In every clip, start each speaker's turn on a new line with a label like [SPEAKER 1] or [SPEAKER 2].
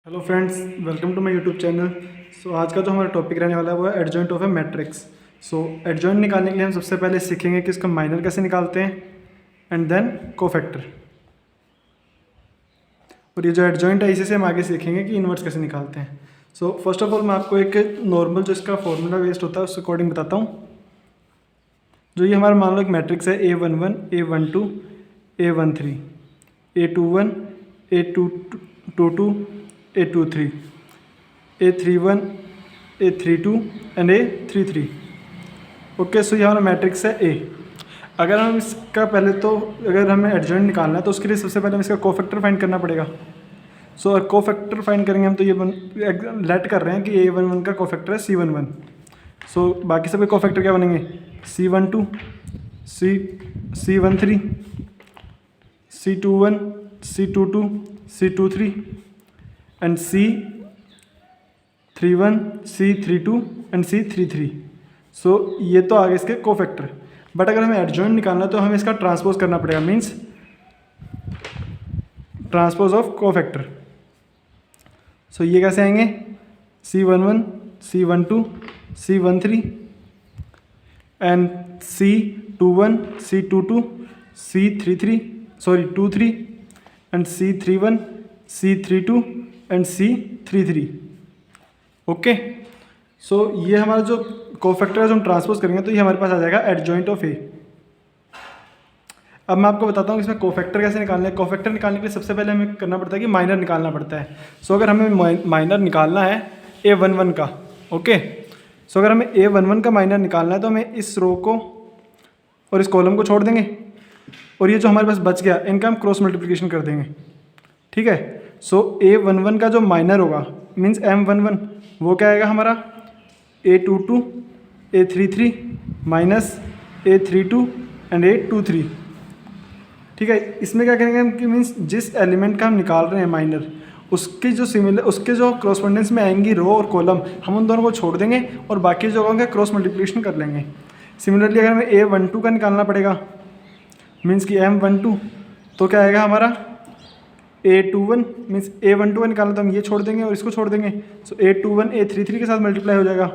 [SPEAKER 1] Hello friends, welcome to my YouTube channel. आज का जो हमारा टॉपिक रहने वाला है वो है adjoint of A matrix. Adjoint निकालने के लिए हम सबसे पहले सीखेंगे कि इसका माइनर कैसे निकालते हैं एंड देन कोफैक्टर। और ये जो एडजॉइंट है इसी से हम आगे सीखेंगे कि इन्वर्स कैसे निकालते हैं। फर्स्ट ऑफ ऑल मैं आपको एक नॉर्मल जो इसका फॉर्मूला वेस्ट होता है उस अकॉर्डिंग बताता हूँ। जो ये हमारा मान लो एक मैट्रिक्स है A11, A12, A13, A21, A22, A23, A31, A32 and A33। Okay, सो ये हमारा मैट्रिक्स है A। अगर हम इसका पहले तो अगर हमें एडजॉइंट निकालना है तो उसके लिए सबसे पहले हमें इसका कोफैक्टर फाइंड करना पड़ेगा। और कोफैक्टर फाइंड करेंगे हम तो ये लेट कर रहे हैं कि A11 का कोफैक्टर है C11। बाकी सबके कोफैक्टर क्या बनेंगे? C12, C13, C21, C22, C23 and C31, C32 and C33। ये तो आगे इसके कोफैक्टर। बट अगर हमें एडजॉइंट निकालना है तो हमें इसका ट्रांसपोज करना पड़ेगा, मीन्स ट्रांसपोज ऑफ कोफैक्टर। ये कैसे आएंगे? C11, C12, C13 and C21, C22, C33 and C31, C32 and C33। Okay, ये हमारा जो कोफैक्टर है जो हम ट्रांसपोज करेंगे तो ये हमारे पास आ जाएगा एडजॉइंट ऑफ ए। अब मैं आपको बताता हूँ कि इसमें कोफैक्टर कैसे निकालना है। कोफैक्टर निकालने के लिए सबसे पहले हमें करना पड़ता है कि माइनर निकालना पड़ता है। अगर हमें माइनर निकालना है A11 का, ओके, अगर हमें A11 का माइनर निकालना है तो हमें इस रो को और इस कॉलम को छोड़ देंगे और ये जो हमारे पास बच गया इनका हम क्रॉस मल्टीप्लिकेशन कर देंगे। ठीक है, A11 का जो माइनर होगा मीन्स M11 वो क्या आएगा हमारा? A22, A33 minus A32 and A23। ठीक है, इसमें क्या करेंगे हम कि मीन्स जिस एलिमेंट का हम निकाल रहे हैं माइनर उसके जो क्रॉसपोंडेंस में आएंगी रो और कॉलम हम उन दोनों को छोड़ देंगे और बाकी जो होंगे क्रॉस मल्टीप्लिकेशन कर लेंगे। सिमिलरली अगर हमें A12 का निकालना पड़ेगा मीन्स कि M12 तो क्या आएगा हमारा? A21 मीन्स A12 का निकालना तो हम ये छोड़ देंगे और इसको छोड़ देंगे। A21 A33 के साथ मल्टीप्लाई हो जाएगा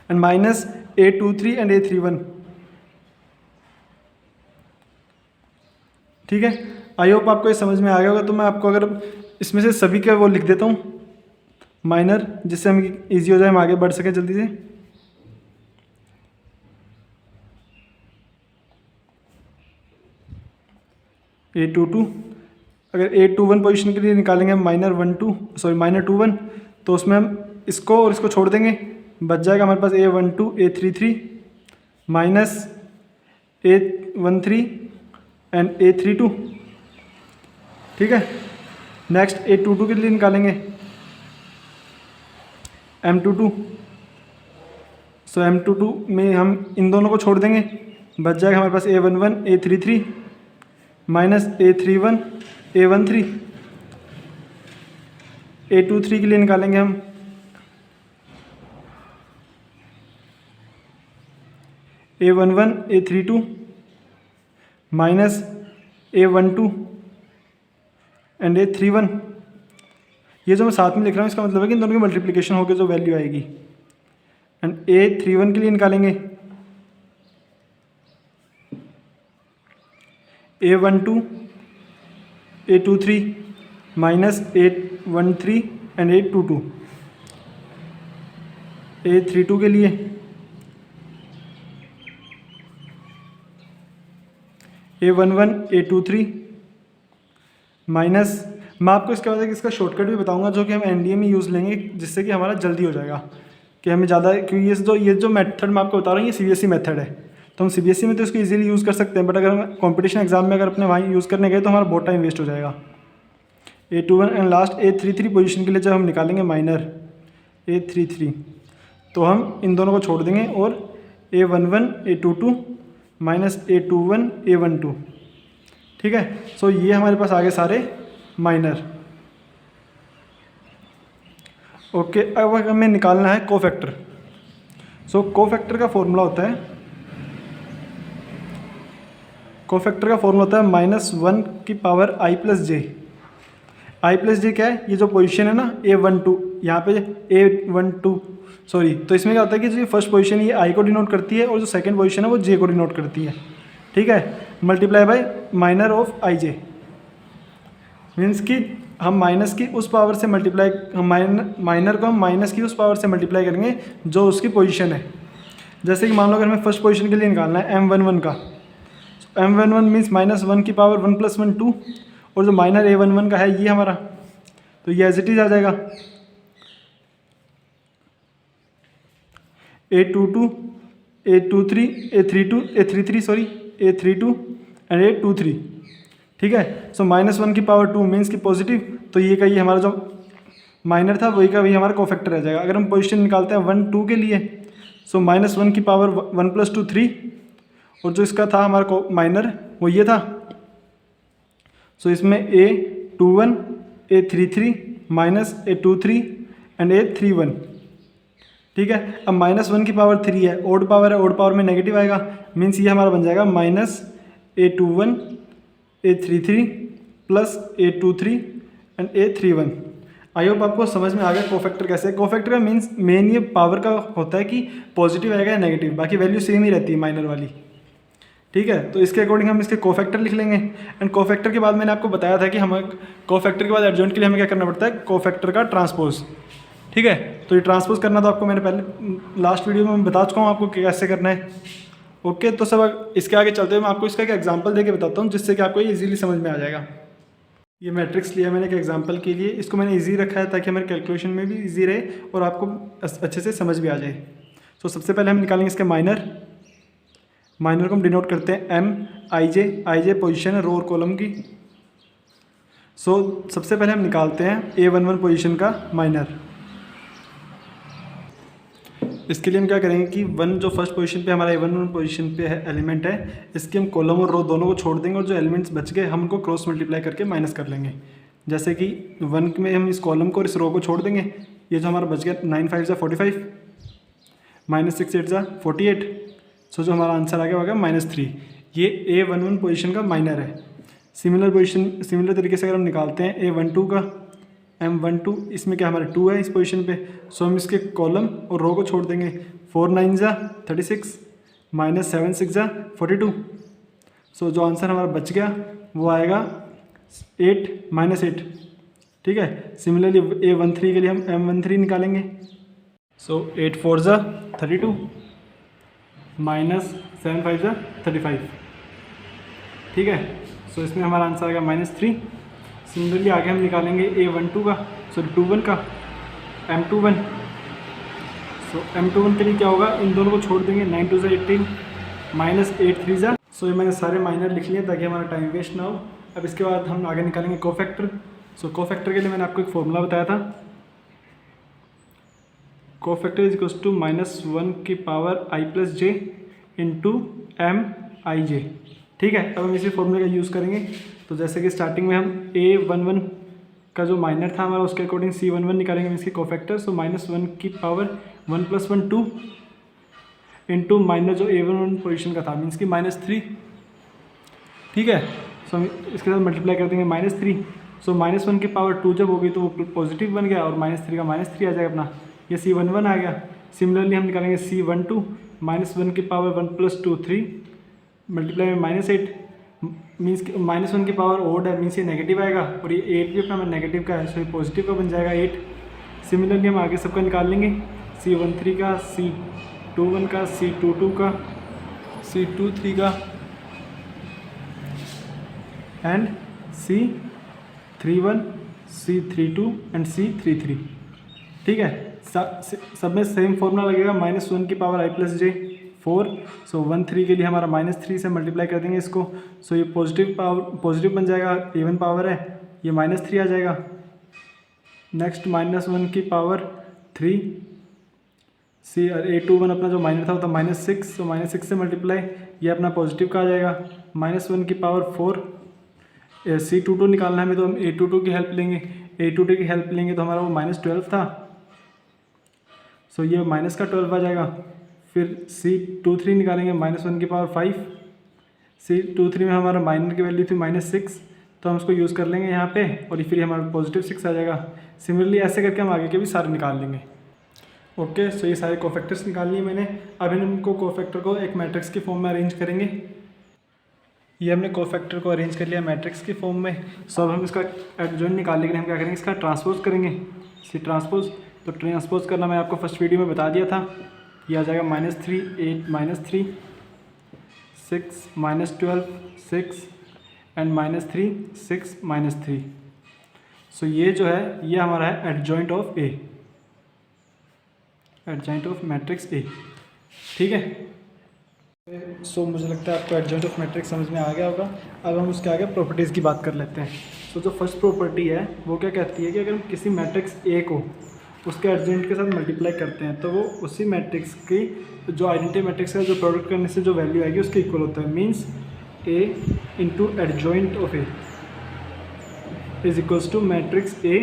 [SPEAKER 1] and minus A23 and A31। ठीक है, आई होप आपको ये समझ में आ गया होगा। तो मैं आपको अगर इसमें से सभी के वो लिख देता हूँ माइनर, जिससे हम ईजी हो जाए, हम आगे बढ़ सके जल्दी से। A22, अगर A21 पोजीशन के लिए निकालेंगे हम माइनर 21 तो उसमें हम इसको और इसको छोड़ देंगे, बच जाएगा हमारे पास A12, A33 minus A13 and A32। ठीक है, नेक्स्ट A22 के लिए निकालेंगे M22। M22 में हम इन दोनों को छोड़ देंगे, बच जाएगा हमारे पास A11, A33 minus A31, A13। A23 के लिए निकालेंगे हम A11, A32 minus A12 and A31। ये जो मैं साथ में लिख रहा हूँ इसका मतलब है कि इन दोनों की मल्टीप्लिकेशन होकर जो वैल्यू आएगी। एंड A31 के लिए निकालेंगे A12, A23 minus A13 and A22। A32 के लिए A11, A23 माइनस, मैं आपको इसके बाद इसका शॉर्टकट भी बताऊंगा जो कि हम एनडीए में यूज़ लेंगे, जिससे कि हमारा जल्दी हो जाएगा कि हमें ज़्यादा, क्योंकि ये जो मेथड मैं आपको बता रहा हूँ ये सीबीएसई मेथड है। तो हम सीबीएसई में तो इसको इजीली यूज़ कर सकते हैं, बट अगर हम कंपटीशन एग्जाम में अगर अपने वहाँ यूज़ करने गए तो हमारा बहुत टाइम वेस्ट हो जाएगा। A21 and last A33 position के लिए जब हम निकालेंगे माइनर A33 तो हम इन दोनों को छोड़ देंगे और A11, A22 minus A21, A12। ठीक है, ये हमारे पास आगे सारे माइनर। ओके, अब हमें निकालना है कोफैक्टर। कोफैक्टर का फॉर्मूला होता है कोफैक्टर का फॉर्मूला होता है -1 की power i plus J. I plus J क्या है, ये जो पोजीशन है ना A12, यहाँ पे A12 सॉरी, तो इसमें क्या होता है कि जो फर्स्ट पोजीशन ये आई को डिनोट करती है और जो सेकंड पोजीशन है वो जे को डिनोट करती है, ठीक है। Multiply by minor of I J, means कि हम माइनस की उस पावर से मल्टीप्लाई, हम माइनर को हम माइनस की उस पावर से मल्टीप्लाई करेंगे जो उसकी पोजीशन है। जैसे कि मान लो अगर हमें फर्स्ट पोजीशन के लिए निकालना है M11 का, M11 मीन्स -1 की पावर 1 + 1 2, और जो माइनर A11 का है ये हमारा, तो ये एज इट इज आ जाएगा A22 A23 A32 A33 sorry A32 and A23, ठीक है। सो -1 की पावर 2 मीन्स की पॉजिटिव, तो ये का ये हमारा जो माइनर था वही का वही हमारा कोफैक्टर रह जाएगा। अगर हम पोजीशन निकालते हैं 1 2 के लिए, सो -1 की पावर 1 + 2 3, और जो इसका था हमारा माइनर वो ये था। सो इसमें A21 A33 -A23 and A31, ठीक है। अब -1 की पावर 3 है, ओड पावर है, ओड पावर में नेगेटिव आएगा, मीन्स ये हमारा बन जाएगा -A21 A33 + A23 and A31। I hope आपको समझ में आ गया कोफैक्टर कैसे है। कोफैक्टर का मीन्स मेन ये पावर का होता है कि पॉजिटिव आएगा या नेगेटिव, बाकी वैल्यू सेम ही रहती है माइनर वाली, ठीक है। तो इसके अकॉर्डिंग हम इसके कोफैक्टर लिख लेंगे। एंड कोफैक्टर के बाद मैंने आपको बताया था कि हमें कोफैक्टर के बाद एडजॉइंट के लिए हमें क्या करना पड़ता है, कोफैक्टर का ट्रांसपोज, ठीक है। तो ये ट्रांसपोज करना तो आपको मैंने पहले लास्ट वीडियो में बता चुका हूँ आपको कैसे करना है, ओके। तो सब इसके आगे चलते हुए मैं आपको इसका एक एग्जाम्पल देके बताता हूँ जिससे कि आपको ये ईजिली समझ में आ जाएगा। ये मैट्रिक्स लिया मैंने एक एग्जांपल के लिए, इसको मैंने इजी रखा है ताकि हमारे कैलकुलेशन में भी इजी रहे और आपको अच्छे से समझ भी आ जाए। तो सबसे पहले हम निकालेंगे इसके माइनर को हम डिनोट करते हैं आई जे पोजीशन है रो और कॉलम की। सो सबसे पहले हम निकालते हैं A11 पोजीशन का माइनर। इसके लिए हम क्या करेंगे कि 1 जो फर्स्ट पोजीशन पे हमारा A11 पोजीशन पे है एलिमेंट है, इसके हम कॉलम और रो दोनों को छोड़ देंगे और जो एलिमेंट्स बच गए हम उनको क्रॉस मल्टीप्लाई करके माइनस कर लेंगे। जैसे कि 1 में हम इस कॉलम को और इस रो को छोड़ देंगे, ये जो हमारा बच गया 9 5 = 45 -6 8 = 48। सो जो हमारा आंसर आ गया होगा -3। ये A11 पोजीशन का माइनर है। सिमिलर तरीके से अगर हम निकालते हैं A12 का M12, इसमें क्या हमारा 2 है इस पोजीशन पे, सो हम इसके कॉलम और रो को छोड़ देंगे। 4 9 = 36 -7 6 = 42। सो जो आंसर हमारा बच गया वो आएगा 8 -8, ठीक है। सिमिलरली A13 के लिए हम M13 निकालेंगे। सो 8 4 = 32 -7 5 = 35, ठीक है। सो इसमें हमारा आंसर आएगा -3। सिमिलरली आगे हम निकालेंगे A12 का, सॉरी 21 का M21। सो M21 के लिए क्या होगा, इन दोनों को छोड़ देंगे। 9 2 = 18 -8 3 = सो ये मैंने सारे माइनर लिख लिए ताकि हमारा टाइम वेस्ट ना हो। अब इसके बाद हम आगे निकालेंगे कोफैक्टर। सो कोफैक्टर के लिए मैंने आपको एक फॉर्मूला बताया था, कोफैक्टर इज इक्वल्स टू -1 की पावर I + j × MIj, ठीक है। अब हम इसी फॉर्मूले का यूज़ करेंगे। तो जैसे कि स्टार्टिंग में हम A11 का जो माइनर था हमारा उसके अकॉर्डिंग C11 निकालेंगे इसके कोफैक्टर। सो -1 की पावर 1 + 1 2 इंटू माइनर जो A11 पोजीशन का था मीन्स की -3, ठीक है। सो हम इसके साथ मल्टीप्लाई कर देंगे -3। सो -1 की पावर 2 जब होगी तो वो पॉजिटिव बन गया और -3 का -3 आ जाएगा अपना, ये C11 आ गया। सिमिलरली हम निकालेंगे C12 -1 की पावर 1 + 2 3 मल्टीप्लाई में -8 मीन्स -1 की पावर ओड है मीन्स ये नेगेटिव आएगा और ये 8 भी अपना नेगेटिव का है, सो ये पॉजिटिव का बन जाएगा 8। सिमिलरली हम आगे सबका निकाल लेंगे, C13 का, C21 का, C22 का, C23 का and C31 C32 and C33, ठीक है। सब में सेम फॉर्मूला लगेगा, -1 की पावर I + j 4। सो 1 3 के लिए हमारा -3 से मल्टीप्लाई कर देंगे इसको। सो ये पॉजिटिव बन जाएगा, इवन पावर है, ये -3 आ जाएगा। नेक्स्ट -1 की पावर 3 A21 अपना जो माइनर था वो था -6, सो -6 से मल्टीप्लाई, ये अपना पॉजिटिव का आ जाएगा। -1 की पावर 4 C22 निकालना है हमें, तो हम A22 की हेल्प लेंगे। A22 की हेल्प लेंगे तो हमारा वो -12 था, सो ये माइनस का 12 आ जाएगा। फिर C23 निकालेंगे, -1 की पावर 5। C23 में हमारा माइनर की वैल्यू थी -6, तो हम उसको यूज़ कर लेंगे यहाँ पे और फिर हमारा +6 आ जाएगा। सिमिलरली ऐसे करके हम आगे के भी सारे निकाल लेंगे। ओके, सो ये सारे कोफैक्टर्स निकाल लिए मैंने। अब इनको कोफैक्टर को एक मैट्रिक्स की फॉर्म में अरेंज करेंगे। ये हमने कोफैक्टर को अरेंज कर लिया मैट्रिक्स की फॉर्म में। सो अब हम इसका एडजॉइंट निकालने के लिए हम क्या करेंगे, इसका ट्रांसपोज करेंगे। सी ट्रांसपोज, तो ट्रांसपोज करना मैं आपको फर्स्ट वीडियो में बता दिया था। ये आ जाएगा -3 8 -3 6 -12 6 एंड -3 6 -3। सो ये जो है ये हमारा है adjoint of A, adjoint of matrix A. ठीक है, सो मुझे लगता है आपको एडजॉइंट ऑफ मैट्रिक्स समझ में आ गया होगा। अब हम उसके आगे प्रॉपर्टीज़ की बात कर लेते हैं। सो जो फर्स्ट प्रॉपर्टी है वो क्या कहती है कि अगर हम किसी मैट्रिक्स ए को उसके एडजॉइंट के साथ मल्टीप्लाई करते हैं तो वो उसी मैट्रिक्स की जो आइडेंटिटी मैट्रिक्स का जो प्रोडक्ट करने से जो वैल्यू आएगी उसके इक्वल होता है। Means A into adjoint of A is equals to matrix A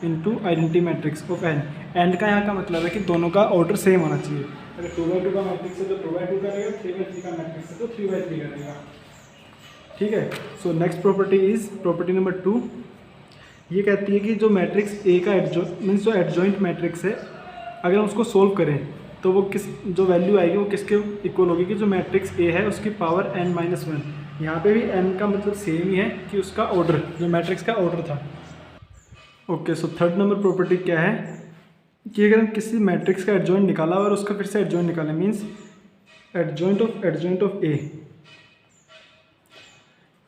[SPEAKER 1] into identity matrix of N. And का यहाँ का मतलब है कि दोनों का ऑर्डर सेम होना चाहिए। अगर 2x2 का मैट्रिक्स है तो 2x2 करेगा, 3x3 का मैट्रिक्स है तो 3x3 करेगा। ठीक है, so next property is property number 2। ये कहती है कि जो मैट्रिक्स ए का मीन्स जो एडजॉइंट मैट्रिक्स है अगर हम उसको सोल्व करें तो वो जो वैल्यू आएगी वो किसके इक्वल होगी कि जो मैट्रिक्स ए है उसकी पावर n-1। यहाँ पे भी n का मतलब सेम ही है कि उसका ऑर्डर, जो मैट्रिक्स का ऑर्डर था। Okay, so third number property क्या है कि अगर हम किसी मैट्रिक्स का एडजॉइंट निकाला और उसका फिर से एडजॉइंट निकालें, मीन्स एडजॉइंट ऑफ ए।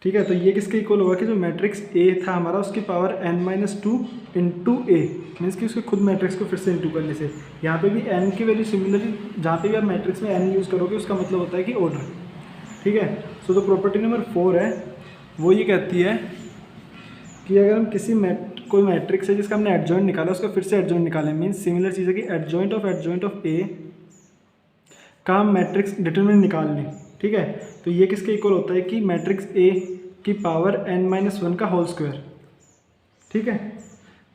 [SPEAKER 1] ठीक है, तो ये किसके इक्वल होगा कि जो मैट्रिक्स ए था हमारा उसकी पावर n-2 इंटू ए, मीन्स कि उसके खुद मैट्रिक्स को फिर से इंटू करने से। यहाँ पे भी n की वैल्यू सिमिलरली जहाँ पे भी आप मैट्रिक्स में n यूज़ करोगे उसका मतलब होता है कि ऑर्डर। ठीक है, सो जो प्रॉपर्टी नंबर 4 है वो ये कहती है कि अगर हम किसी कोई मैट्रिक्स है जिसका हमने एडजॉइंट निकाला उसका फिर से एडजॉइंट निकालें, मीन्स सिमिलर चीज़ है कि एडजॉइंट ऑफ ए का हम मैट्रिक्स डिटरमिनेंट निकाल लें। ठीक है, तो ये किसके इक्वल होता है कि मैट्रिक्स ए की पावर n-1 का होल स्क्वायर। ठीक है,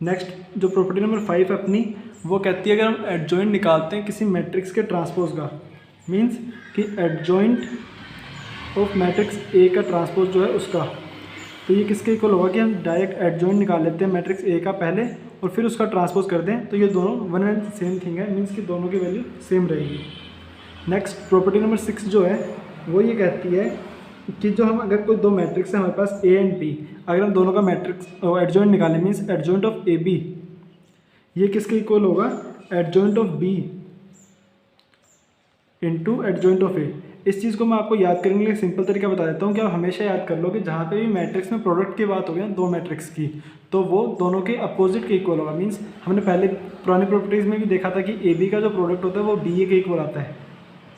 [SPEAKER 1] नेक्स्ट जो प्रॉपर्टी नंबर 5 है अपनी वो कहती है अगर हम एडजॉइंट निकालते हैं किसी मैट्रिक्स के ट्रांसपोज का, मीन्स कि एडजॉइंट ऑफ मैट्रिक्स ए का ट्रांसपोज जो है उसका, तो ये किसके इक्वल होगा कि हम डायरेक्ट एडजॉइंट निकाल लेते हैं मैट्रिक्स ए का पहले और फिर उसका ट्रांसपोज कर दें, तो ये दोनों वन एंड सेम थिंग है, मीन्स कि दोनों की वैल्यू सेम रहेगी। नेक्स्ट प्रॉपर्टी नंबर 6 जो है वो ये कहती है कि जो हम अगर कोई दो मैट्रिक्स है हमारे पास ए एंड बी, अगर हम दोनों का मैट्रिक्स एडजॉइंट निकालें means adjoint of A B, ये किसके इक्वल होगा adjoint of B into adjoint of A. इस चीज़ को मैं आपको याद करने के लिए सिंपल तरीका बता देता हूँ कि आप हमेशा याद कर लो कि जहाँ पे भी मैट्रिक्स में प्रोडक्ट की बात होगी ना दो मैट्रिक्स की, तो वो दोनों के अपोजिट के इक्वल होगा। मीन्स हमने पहले पुरानी प्रॉपर्टीज़ में भी देखा था कि ए बी का जो प्रोडक्ट होता है वो बी ए के इक्वल आता है।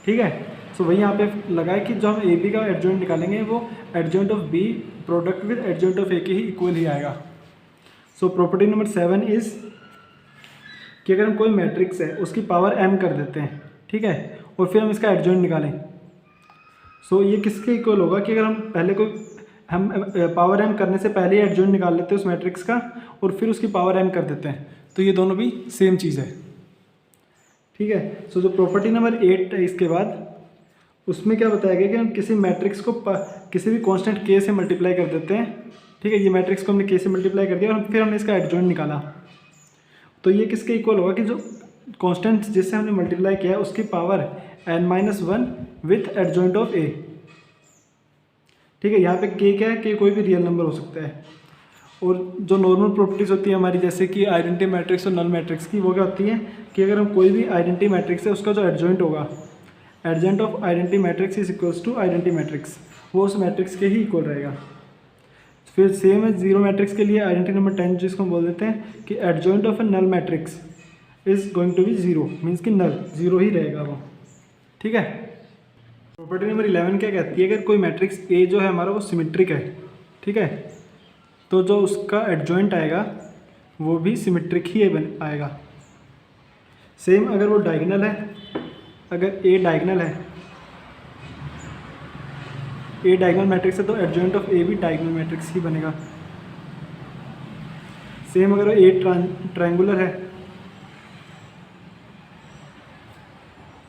[SPEAKER 1] ठीक है, सो वही यहाँ पे लगा है कि जो हम ए बी का एडजॉइंट निकालेंगे वो adjoint of B product with adjoint of A के ही इक्वल ही आएगा। सो प्रॉपर्टी नंबर 7 इज़ कि अगर हम कोई मैट्रिक्स है उसकी पावर m कर देते हैं, ठीक है, और फिर हम इसका एडजॉइंट निकालें, सो ये किसके इक्वल होगा कि अगर हम पहले कोई हम पावर m करने से पहले ही एडजॉइंट निकाल लेते हैं उस मैट्रिक्स का और फिर उसकी पावर m कर देते हैं, तो ये दोनों भी सेम चीज़ है। ठीक है, सो जो प्रॉपर्टी नंबर 8 है इसके बाद उसमें क्या बताया गया कि हम किसी मैट्रिक्स को किसी भी कांस्टेंट k से मल्टीप्लाई कर देते हैं। ठीक है, ये मैट्रिक्स को हमने k से मल्टीप्लाई कर दिया और फिर हमने इसका एडजॉइंट निकाला, तो ये किसके इक्वल होगा कि जो कांस्टेंट जिससे हमने मल्टीप्लाई किया है उसकी power n-1 with adjoint of a। ठीक है, यहाँ पे k क्या है, k कोई भी रियल नंबर हो सकता है। और जो नॉर्मल प्रॉपर्टीज़ होती है हमारी जैसे कि आइडेंटिटी मैट्रिक्स और नल मैट्रिक्स की, वो क्या होती है कि अगर हम कोई भी आइडेंटिटी मैट्रिक्स है उसका जो एडजॉइंट होगा, adjoint of identity matrix is equals to identity matrix, वो उस मैट्रिक्स के ही इक्वल रहेगा। फिर सेम है जीरो मैट्रिक्स के लिए आइडेंटिटी नंबर 10 जिसको हम बोल देते हैं कि adjoint of a null matrix is going to be zero, means कि नल जीरो ही रहेगा वो। ठीक है, प्रॉपर्टी नंबर 11 क्या कहती है, अगर कोई मैट्रिक्स ए जो है हमारा वो सिमेट्रिक है, ठीक है, तो जो उसका एडजॉइंट आएगा वो भी सिमेट्रिक ही आएगा। सेम अगर वो डायगोनल है, अगर ए डायगोनल है, ए डायगोनल मैट्रिक्स है तो एडजॉइंट ऑफ ए भी डायगोनल मैट्रिक्स ही बनेगा। सेम अगर ए ट्रायंगुलर है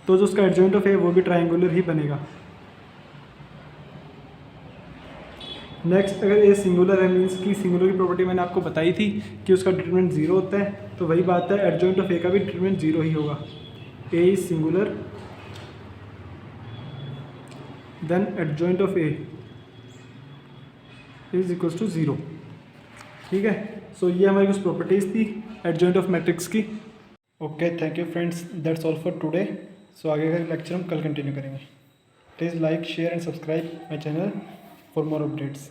[SPEAKER 1] तो जो उसका एडजॉइंट ऑफ ए वो भी ट्रायंगुलर ही बनेगा। नेक्स्ट, अगर ए सिंगुलर है मीन्स की सिंगुलर की प्रॉपर्टी मैंने आपको बताई थी कि उसका डिटरमिनेंट जीरो होता है, तो वही बात है एडजॉइंट ऑफ ए का भी डिटरमिनेंट जीरो ही होगा। A is singular then adjoint of A is equals to zero. ठीक है, सो ये हमारी कुछ प्रॉपर्टीज़ थी एडजॉइंट ऑफ मैट्रिक्स की। Okay, thank you friends, that's all for today. So आगे का लेक्चर हम कल कंटिन्यू करेंगे। Please like share and subscribe my channel for more updates.